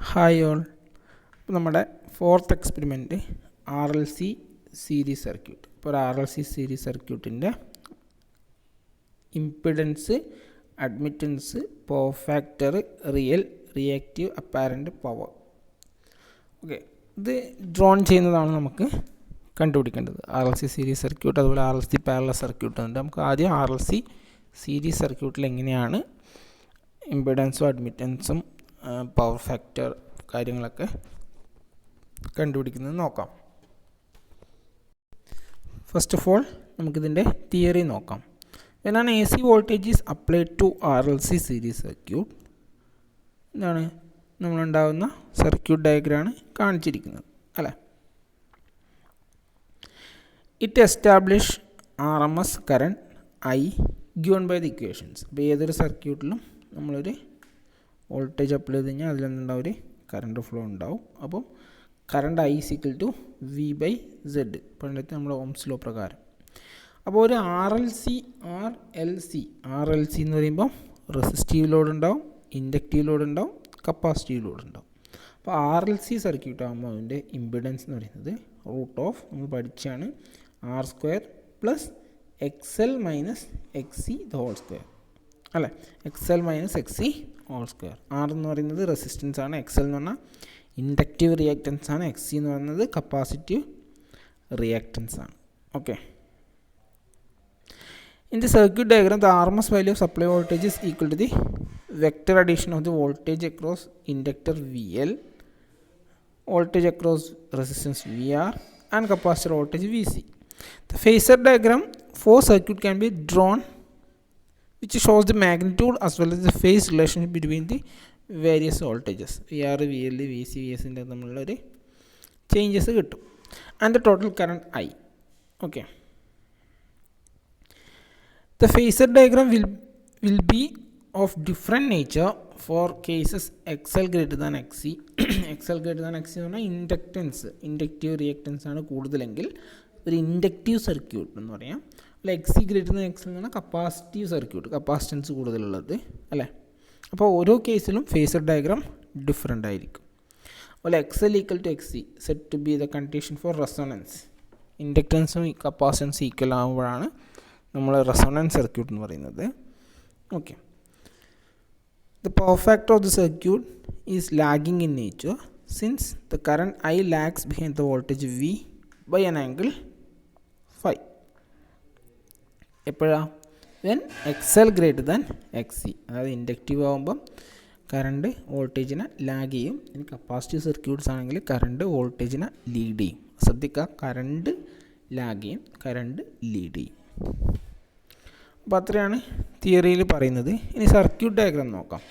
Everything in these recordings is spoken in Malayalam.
Hi all. അപ്പോൾ നമ്മുടെ fourth experiment RLC series circuit. ഇപ്പോൾ ഒരു RLC സീരീസ് സർക്യൂട്ടിൻ്റെ impedance, admittance, power factor, real, reactive, apparent power. Okay, ഇത് ഡ്രോൺ ചെയ്യുന്നതാണ് നമുക്ക് കണ്ടുപിടിക്കേണ്ടത്. RLC സീരീസ് സർക്യൂട്ട്, അതുപോലെ RLC പാരലൽ സർക്യൂട്ട് ഉണ്ട്. നമുക്ക് ആദ്യം RLC സീരീസ് സർക്യൂട്ടിൽ എങ്ങനെയാണ് ഇംപിഡൻസും അഡ്മിറ്റൻസും പവർ ഫാക്ടർ കാര്യങ്ങളൊക്കെ കണ്ടുപിടിക്കുന്നത് നോക്കാം. ഫസ്റ്റ് ഓഫ് ഓൾ നമുക്കിതിൻ്റെ തിയറി നോക്കാം. When an AC voltage is applied to RLC series circuit, എന്താണ് നമ്മളുണ്ടാകുന്ന സർക്യൂട്ട് ഡയഗ്രാമാണ് കാണിച്ചിരിക്കുന്നത് അല്ലേ. It establish RMS current I given by the equations. ഇപ്പോൾ ഏതൊരു സർക്യൂട്ടിലും നമ്മളൊരു വോൾട്ടേജ് അപ്ലൈ ചെയ്ത് കഴിഞ്ഞാൽ അതിലെന്തുണ്ടാവും, ഒരു കറണ്ട് ഫ്ലോ ഉണ്ടാവും. അപ്പം current I is equal to V/Z, പണ്ടത്തെ നമ്മുടെ ഓംസ് ലോ പ്രകാരം. അപ്പോൾ ഒരു RLC എന്ന് പറയുമ്പോൾ റെസിസ്റ്റീവ് ലോഡ് ഉണ്ടാവും, ഇൻഡക്റ്റീവ് ലോഡ് ഉണ്ടാവും, കപ്പാസിറ്റീവ് ലോഡ് ഉണ്ടാവും. അപ്പോൾ RLC സർക്യൂട്ട് ആകുമ്പോൾ അതിൻ്റെ ഇമ്പിഡൻസ് എന്ന് പറയുന്നത് √ നമ്മൾ പഠിച്ചാണ് R² + XL - XC ² അല്ലേ. XL - XC ². R എന്ന് പറയുന്നത് റെസിസ്റ്റൻസ് ആണ്, XL എന്ന് പറഞ്ഞാൽ ഇൻഡക്റ്റീവ് റിയാക്റ്റൻസ് ആണ്, XC എന്ന് പറയുന്നത് കപ്പാസിറ്റീവ് റിയാക്റ്റൻസ് ആണ്. Okay, in the circuit diagram the RMS value of supply voltage is equal to the vector addition of the voltage across inductor VL, voltage across resistance VR and capacitor voltage VC. The phasor diagram for circuit can be drawn which shows the magnitude as well as the phase relationship between the various voltages VR, VL, VC, VS ൻ്റെ തമ്മിലുള്ള ഒരു ചേഞ്ചസ് കിട്ടും. And the total current I. Okay, the phasor diagram will be of different nature for cases XL greater than XC. XL greater than XC എന്ന് പറഞ്ഞാൽ ഇൻഡക്റ്റീവ് റിയാക്റ്റൻസ് ആണ് കൂടുതലെങ്കിൽ ഒരു ഇൻഡക്റ്റീവ് സർക്യൂട്ട് എന്ന് പറയാം. അല്ല, XC ഗ്രേറ്റർ ദാൻ XL എന്ന് പറഞ്ഞാൽ കപ്പാസിറ്റീവ് സർക്യൂട്ട്, കപ്പാസിറ്റൻസ് കൂടുതലുള്ളത് അല്ലേ. അപ്പോൾ ഓരോ കേസിലും ഫേസർ ഡയഗ്രാം ഡിഫറെൻ്റ് ആയിരിക്കും. അതുപോലെ XL = XC set to be the condition for resonance. ഇൻഡക്റ്റൻസും കപ്പാസിറ്റൻസും ഈക്വൽ ആകുമ്പോഴാണ് നമ്മൾ റെസൊണൻസ് സർക്യൂട്ട് എന്ന് പറയുന്നത്. Okay, the power factor of the circuit is lagging in nature since the current I lags behind the voltage V by an angle phi. എപ്പോഴാണ്? when XL greater than XC. അതായത് ഇൻഡക്റ്റീവ് ആകുമ്പം കറണ്ട് വോൾട്ടേജിനെ ലാഗ് ചെയ്യും. ഇനി കപ്പാസിറ്റീവ് സർക്യൂട്ട്സ് ആണെങ്കിൽ കറണ്ട് വോൾട്ടേജിനെ ലീഡ് ചെയ്യും. ശ്രദ്ധിക്കുക, കറണ്ട് ലാഗ് ചെയ്യും, കറണ്ട് ലീഡ് ചെയ്യും. അപ്പോൾ അത്രയാണ് തിയറിയിൽ പറയുന്നത്. ഇനി സർക്യൂട്ട് ഡയഗ്രാം നോക്കാം.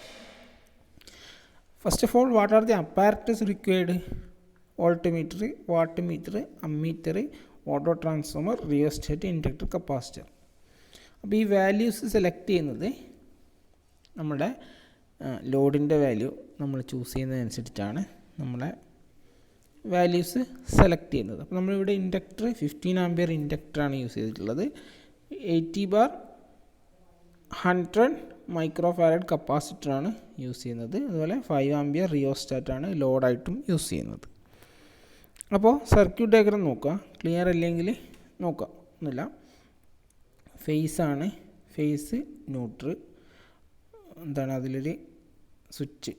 First of all, what are the apparatus required? Voltmeter, wattmeter, ammeter, auto transformer, rheostat, inductor, capacitor. അപ്പോൾ ഈ വാല്യൂസ് സെലക്ട് ചെയ്യുന്നത് നമ്മുടെ ലോഡിൻ്റെ വാല്യൂ നമ്മൾ ചൂസ് ചെയ്യുന്നതനുസരിച്ചിട്ടാണ് നമ്മളെ വാല്യൂസ് സെലക്ട് ചെയ്യുന്നത്. അപ്പോൾ നമ്മളിവിടെ ഇൻഡക്ടർ 15 ആംപിയർ ഇൻഡക്ടറാണ് യൂസ് ചെയ്തിട്ടുള്ളത്. 80 ബാർ 100 മൈക്രോ ഫാരഡ് കപ്പാസിറ്ററാണ് യൂസ് ചെയ്യുന്നത്. അതുപോലെ 5 ആംപിയർ റിയോസ്റ്റാറ്റാണ് ലോഡായിട്ടും യൂസ് ചെയ്യുന്നത്. അപ്പോൾ സർക്യൂട്ട് ഡയഗ്രാം നോക്കുക. ക്ലിയർ അല്ലെങ്കിൽ നോക്കുക, ഒന്നുമില്ല. ഫേസാണ്, ഫേസ് ന്യൂട്രൽ, എന്താണ് അതിലൊരു സ്വിച്ച്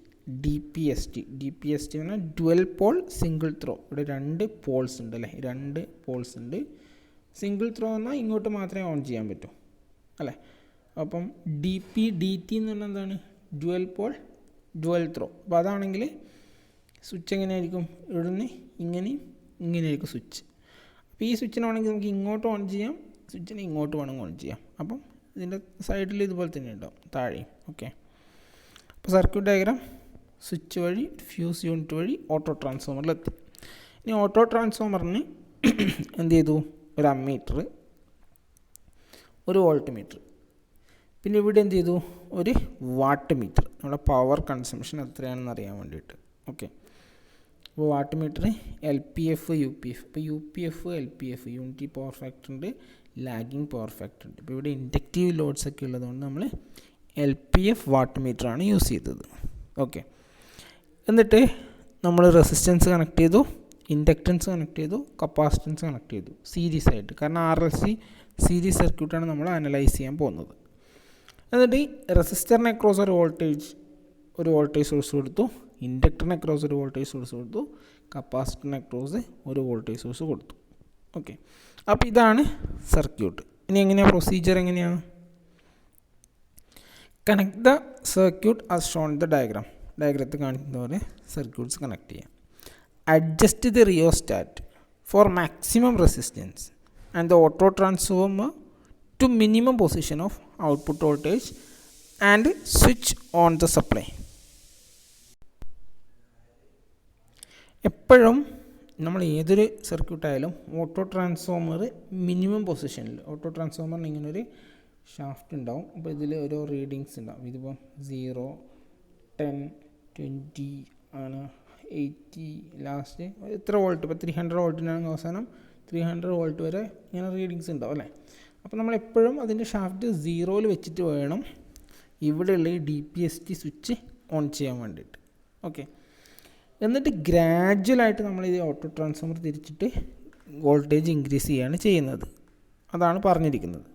DPST എന്ന് പറഞ്ഞാൽ ഡ്വൽ പോൾ സിംഗിൾ ത്രോ. ഇവിടെ 2 പോൾസ് ഉണ്ട് അല്ലേ, 2 പോൾസ് ഉണ്ട്. സിംഗിൾ ത്രോ എന്നാൽ ഇങ്ങോട്ട് മാത്രമേ ഓൺ ചെയ്യാൻ പറ്റൂ അല്ലേ. അപ്പം DT എന്ന് പറഞ്ഞാൽ എന്താണ്? Dual pole dual throw. അപ്പോൾ അതാണെങ്കിൽ സ്വിച്ച് എങ്ങനെയായിരിക്കും? ഇവിടുന്ന് ഇങ്ങനെയായിരിക്കും സ്വിച്ച്. അപ്പോൾ ഈ സ്വിച്ചിനാണെങ്കിൽ നമുക്ക് ഇങ്ങോട്ട് ഓൺ ചെയ്യാം, സ്വിച്ചിന് ഇങ്ങോട്ട് വേണമെങ്കിൽ ഓൺ ചെയ്യാം. അപ്പം ഇതിൻ്റെ സൈഡിൽ ഇതുപോലെ തന്നെ ഉണ്ടാവും, താഴെയും. ഓക്കെ, അപ്പോൾ സർക്യൂട്ട് ഡയഗ്രാം സ്വിച്ച് വഴി ഫ്യൂസ് യൂണിറ്റ് വഴി ഓട്ടോ ട്രാൻസ്ഫോമറിലെത്തി. ഇനി ഓട്ടോ ട്രാൻസ്ഫോമറിന് എന്ത് ചെയ്തു? ഒരു അമ്മീറ്റർ, ഒരു വോൾട്ട് മീറ്റർ, പിന്നെ ഇവിടെ എന്ത് ചെയ്തു? ഒരു വാട്ട് മീറ്റർ, നമ്മുടെ പവർ കൺസംഷൻ എത്രയാണെന്ന് അറിയാൻ വേണ്ടിയിട്ട്. ഓക്കെ, അപ്പോൾ വാട്ട് മീറ്റർ LPF, UPF. ഇപ്പോൾ UPF, LPF unity power factor ഉണ്ട്, ലാഗിങ് പവർ ഫാക്ടർ ഉണ്ട്. ഇപ്പോൾ ഇവിടെ ഇൻഡക്റ്റീവ് ലോഡ്സ് ഒക്കെ ഉള്ളതുകൊണ്ട് നമ്മൾ LPF വാട്ട് മീറ്ററാണ് യൂസ് ചെയ്തത്. ഓക്കെ, എന്നിട്ട് നമ്മൾ റെസിസ്റ്റൻസ് കണക്ട് ചെയ്തു, ഇൻഡക്റ്റൻസ് കണക്ട് ചെയ്തു, കപ്പാസിറ്റൻസ് കണക്ട് ചെയ്തു സീരീസ് ആയിട്ട്. കാരണം RLC സീരീസ് സർക്യൂട്ടാണ് നമ്മൾ അനലൈസ് ചെയ്യാൻ പോകുന്നത്. എന്നിട്ട് ഈ റെസിസ്റ്ററിനെ അക്രോസ് ഒരു വോൾട്ടേജ് സോഴ്സ് കൊടുത്തു, ഇൻഡക്ടറിനെ അക്രോസ് ഒരു വോൾട്ടേജ് സോഴ്സ് കൊടുത്തു, കപ്പാസിറ്ററിനെ അക്രോസ് ഒരു വോൾട്ടേജ് സോഴ്സ് കൊടുത്തു. ഓക്കെ, അപ്പോൾ ഇതാണ് സർക്യൂട്ട്. ഇനി എങ്ങനെയാണ് പ്രൊസീജിയർ? എങ്ങനെയാണ്? Connect the circuit as shown the ഡയഗ്രത്തിൽ കാണിക്കുന്ന പോലെ സർക്യൂട്ട്സ് കണക്ട് ചെയ്യാം. Adjust the rheostat for maximum resistance and the auto transformer to minimum position of output voltage and switch on the supply. എപ്പോഴും നമ്മൾ ഏതൊരു സർക്യൂട്ടായാലും ഓട്ടോ ട്രാൻസ്ഫോമർ മിനിമം പൊസിഷനിൽ, ഓട്ടോ ട്രാൻസ്ഫോമറിന് ഇങ്ങനൊരു ഷാഫ്റ്റ് ഉണ്ടാവും. അപ്പോൾ ഇതിൽ ഓരോ റീഡിങ്സ് ഉണ്ടാവും. ഇതിപ്പോൾ 0, 10, 20 ആണ്, 80, ലാസ്റ്റ് എത്ര വോൾട്ട്, ഇപ്പോൾ 300 വോൾട്ടിനാണെങ്കിൽ അവസാനം 300 വോൾട്ട് വരെ ഇങ്ങനെ റീഡിങ്സ് ഉണ്ടാവും അല്ലേ. അപ്പോൾ നമ്മളെപ്പോഴും അതിൻ്റെ ഷാഫ്റ്റ് 0-ൽ വെച്ചിട്ട് വേണം ഇവിടെയുള്ള ഈ DPST സ്വിച്ച് ഓൺ ചെയ്യാൻ വേണ്ടിയിട്ട്. ഓക്കെ, എന്നിട്ട് ഗ്രാജ്വലായിട്ട് നമ്മൾ ഈ ഓട്ടോ ട്രാൻസ്ഫോമർ തിരിച്ചിട്ട് വോൾട്ടേജ് ഇൻക്രീസ് ചെയ്യുകയാണ് ചെയ്യുന്നത്. അതാണ് പറഞ്ഞിരിക്കുന്നത്.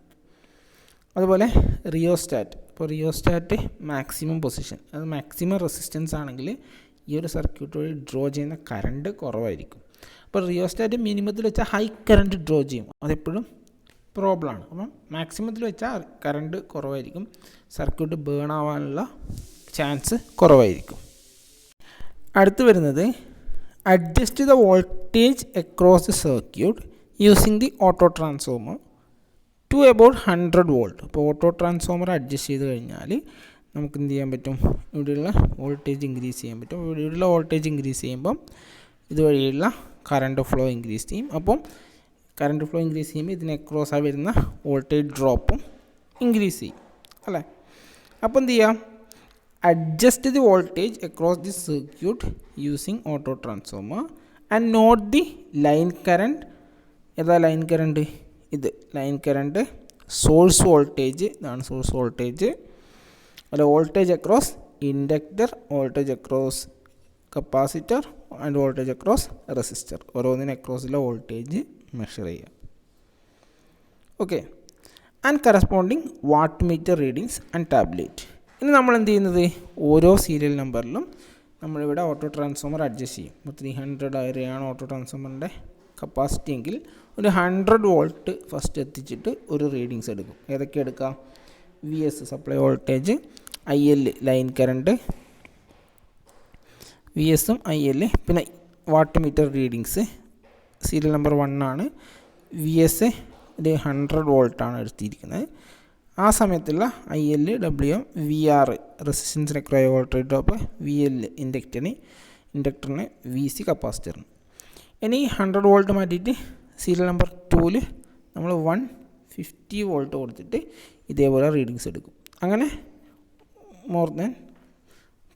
അതുപോലെ റിയോസ്റ്റാറ്റ്, ഇപ്പോൾ റിയോസ്റ്റാറ്റ് മാക്സിമം പൊസിഷൻ, അത് മാക്സിമം റെസിസ്റ്റൻസ് ആണെങ്കിൽ ഈ ഒരു സർക്യൂട്ട് വഴി ഡ്രോ ചെയ്യുന്ന കറണ്ട് കുറവായിരിക്കും. അപ്പോൾ റിയോസ്റ്റാറ്റ് മിനിമത്തിൽ വെച്ചാൽ ഹൈ കറണ്ട് ഡ്രോ ചെയ്യും, അതെപ്പോഴും പ്രോബ്ലമാണ്. അപ്പം മാക്സിമത്തിൽ വെച്ചാൽ കറണ്ട് കുറവായിരിക്കും, സർക്യൂട്ട് ബേൺ ആവാനുള്ള ചാൻസ് കുറവായിരിക്കും. അടുത്ത് വരുന്നത് adjust the voltage across the circuit using the auto transformer to about 100 volt. ഇപ്പോൾ ഓട്ടോ ട്രാൻസ്ഫോമർ അഡ്ജസ്റ്റ് ചെയ്ത് കഴിഞ്ഞാൽ നമുക്ക് എന്ത് ചെയ്യാൻ പറ്റും? ഇവിടെയുള്ള വോൾട്ടേജ് ഇൻക്രീസ് ചെയ്യാൻ പറ്റും. ഇവിടെയുള്ള വോൾട്ടേജ് ഇൻക്രീസ് ചെയ്യുമ്പം ഇതുവഴിയുള്ള കറണ്ട് ഫ്ലോ ഇൻക്രീസ് ചെയ്യും. അപ്പം കറണ്ട് ഫ്ലോ ഇൻക്രീസ് ചെയ്യുമ്പോൾ ഇതിന് അക്രോസ് വരുന്ന വോൾട്ടേജ് ഡ്രോപ്പും ഇൻക്രീസ് ചെയ്യും അല്ലേ. അപ്പോൾ എന്ത് ചെയ്യാം? Adjust the voltage across the circuit using auto transformer and note the line current. ഏതാ ലൈൻ കറണ്ട്? ഇത് ലൈൻ കറണ്ട്, സോഴ്സ് വോൾട്ടേജ്, ഇതാണ് സോഴ്സ് വോൾട്ടേജ്. അല്ല, voltage across inductor, voltage across capacitor and voltage across resistor. ഓരോന്നിന് അക്രോസിലെ വോൾട്ടേജ് മെഷർ ചെയ്യുക. Okay, and corresponding watt meter readings and tabulate. ഇനി നമ്മൾ എന്ത് ചെയ്യുന്നത്? ഓരോ സീരിയൽ നമ്പറിലും നമ്മളിവിടെ ഓട്ടോ ട്രാൻസ്ഫോമർ അഡ്ജസ്റ്റ് ചെയ്യും. ഇപ്പോൾ 300 ആയിരമാണ് ഓട്ടോ ട്രാൻസ്ഫോമറിൻ്റെ കപ്പാസിറ്റി എങ്കിൽ ഒരു 100 വോൾട്ട് ഫസ്റ്റ് എത്തിച്ചിട്ട് ഒരു റീഡിങ്സ് എടുക്കും. ഏതൊക്കെ എടുക്കാം? VS supply voltage, IL line current, VSഉം IL, പിന്നെ watt meter readings. Serial number 1 ആണ്. VS ഒരു 100 വോൾട്ടാണ് എടുത്തിരിക്കുന്നത്. ആ സമയത്തുള്ള IL, WM, VR റെസിസ്റ്റൻസിന് അക്രോസ് വോൾട്ടേജ് ഡ്രോപ്പ്, VL ഇൻഡക്ടറിന്, VC കപ്പാസിറ്ററിന്. ഇനി 100 വോൾട്ട് മാറ്റിയിട്ട് സീരിയൽ നമ്പർ 2-ൽ നമ്മൾ 150 വോൾട്ട് കൊടുത്തിട്ട് ഇതേപോലെ റീഡിങ്സ് എടുക്കും. അങ്ങനെ മോർ ദാൻ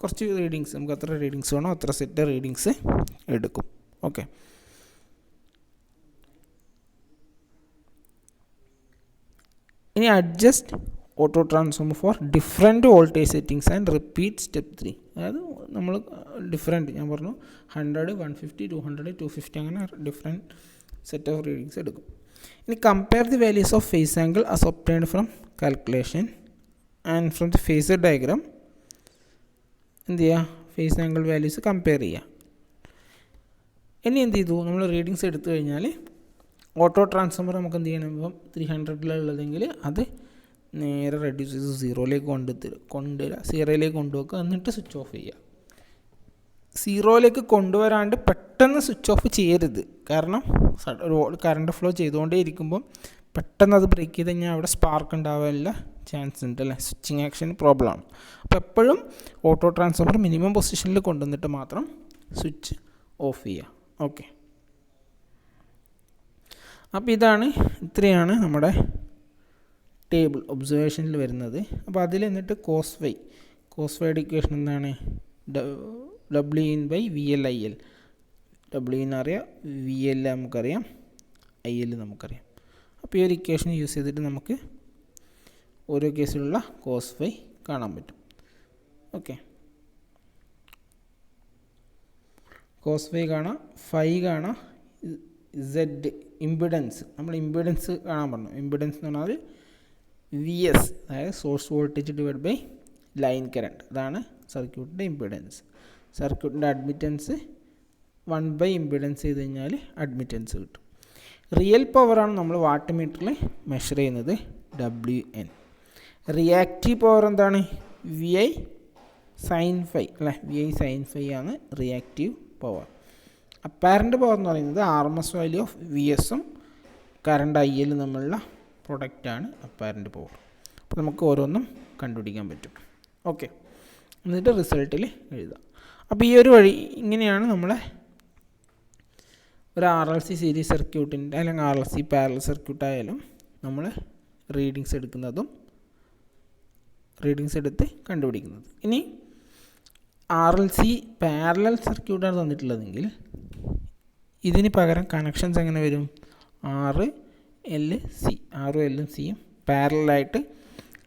കുറച്ച് റീഡിങ്സ്, നമുക്ക് എത്ര റീഡിങ്സ് വേണോ അത്ര സെറ്റ് റീഡിങ്സ് എടുക്കും. ഓക്കെ, ഇനി adjust auto transformer for different voltage settings and repeat step 3. അതായത് നമ്മൾ ഡിഫറെൻറ്റ്, ഞാൻ പറഞ്ഞു 100, 150, 200, 250 അങ്ങനെ ഡിഫറെൻറ്റ് സെറ്റ് ഓഫ് റീഡിങ്സ് എടുക്കും. ഇനി compare the values of phase angle as obtained from calculation and from the phasor diagram. എന്ത് ചെയ്യുക? ഫേസ് ആംഗിൾ വാല്യൂസ് കമ്പയർ ചെയ്യുക. ഇനി എന്ത് ചെയ്തു? നമ്മൾ റീഡിങ്സ് എടുത്തു കഴിഞ്ഞാൽ ഓട്ടോ ട്രാൻസ്ഫോമർ നമുക്ക് എന്ത് ചെയ്യണം? ഇപ്പം 300-ലുള്ളതെങ്കിൽ അത് നേരെ റെഡ്യൂസ് ചെയ്ത് 0-ലേക്ക് കൊണ്ടുവരിക, 0-ലേക്ക് കൊണ്ടുവെക്കുക, എന്നിട്ട് സ്വിച്ച് ഓഫ് ചെയ്യുക. 0-ലേക്ക് കൊണ്ടുവരാണ്ട് പെട്ടെന്ന് സ്വിച്ച് ഓഫ് ചെയ്യരുത്. കാരണം ഒരു കറണ്ട് ഫ്ലോ ചെയ്തുകൊണ്ടേ ഇരിക്കുമ്പം പെട്ടെന്ന് അത് ബ്രേക്ക് ചെയ്ത് കഴിഞ്ഞാൽ അവിടെ സ്പാർക്ക് ഉണ്ടാവാനുള്ള ചാൻസ് ഉണ്ട് അല്ലേ. സ്വിച്ചിങ് ആക്ഷൻ പ്രോബ്ലമാണ്. അപ്പോൾ എപ്പോഴും ഓട്ടോ ട്രാൻസ്ഫോമർ മിനിമം പൊസിഷനിൽ കൊണ്ടുവന്നിട്ട് മാത്രം സ്വിച്ച് ഓഫ് ചെയ്യുക. ഓക്കെ, അപ്പോൾ ഇത്രയാണ് നമ്മുടെ ടേബിൾ ഒബ്സർവേഷനിൽ വരുന്നത്. അപ്പോൾ അതിൽ എന്നിട്ട് കോസ് വൈയുടെ ഇക്വേഷൻ എന്താണ്? W/VL/IL. W അറിയാം, VL നമുക്കറിയാം, IL നമുക്കറിയാം. അപ്പോൾ ഈ ഒരു ഇക്വേഷൻ യൂസ് ചെയ്തിട്ട് നമുക്ക് ഓരോ കേസിലുള്ള കോസ് ഫൈ കാണാൻ പറ്റും. ഓക്കെ, കോസ് ഫൈ കാണാം, ഫൈ കാണാം, സെഡ് ഇമ്പിഡൻസ്, നമ്മൾ ഇമ്പിഡൻസ് കാണാൻ പറഞ്ഞു. ഇമ്പിഡൻസ് എന്ന് പറഞ്ഞാൽ വി എസ്, അതായത് source voltage divide by line current, അതാണ് സർക്യൂട്ടിൻ്റെ ഇമ്പിഡൻസ്. സർക്യൂട്ടിൻ്റെ അഡ്മിറ്റൻസ് 1 ഇമ്പിഡൻസ് ചെയ്ത് കഴിഞ്ഞാൽ അഡ്മിറ്റൻസ് കിട്ടും. റിയൽ പവറാണ് നമ്മൾ വാട്ട് മീറ്ററിൽ മെഷർ ചെയ്യുന്നത്, WN. റിയാക്റ്റീവ് പവർ എന്താണ്, VI സൈൻ ഫൈ അല്ലേ, VI സൈൻ ഫൈ ആണ് റിയാക്റ്റീവ് പവർ. അപ്പാരൻ്റ് പവർ എന്ന് പറയുന്നത് RMS വാല്യൂ ഓഫ് VSഉം കറണ്ട് IL തമ്മിലുള്ള പ്രൊഡക്റ്റാണ് അപ്പാരൻ്റ് പവർ. അപ്പോൾ നമുക്ക് ഓരോന്നും കണ്ടുപിടിക്കാൻ പറ്റും. ഓക്കെ, എന്നിട്ട് റിസൾട്ടിൽ എഴുതാം. അപ്പോൾ ഈ ഒരു വഴി ഇങ്ങനെയാണ് നമ്മളെ ഒരു RLC സീരീസ് സർക്യൂട്ടിൻ്റെ അല്ലെങ്കിൽ RLC പാരലൽ സർക്യൂട്ടായാലും നമ്മൾ റീഡിങ്സ് എടുത്ത് കണ്ടുപിടിക്കുന്നത്. ഇനി RLC പാരലൽ സർക്യൂട്ടാണ് തന്നിട്ടുള്ളതെങ്കിൽ ഇതിന് പകരം കണക്ഷൻസ് എങ്ങനെ വരും, ആറും എല്ലും സിയും പാരലായിട്ട്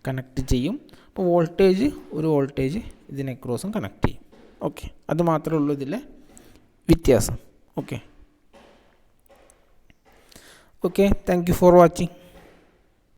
കണക്ട് ചെയ്യും. അപ്പോൾ ഒരു വോൾട്ടേജ് ഇതിനെ ക്രോസും കണക്ട് ചെയ്യും. ഓക്കെ, അത് മാത്രമേ ഉള്ളൂ ഇതിലെ വ്യത്യാസം. Okay, thank you for watching.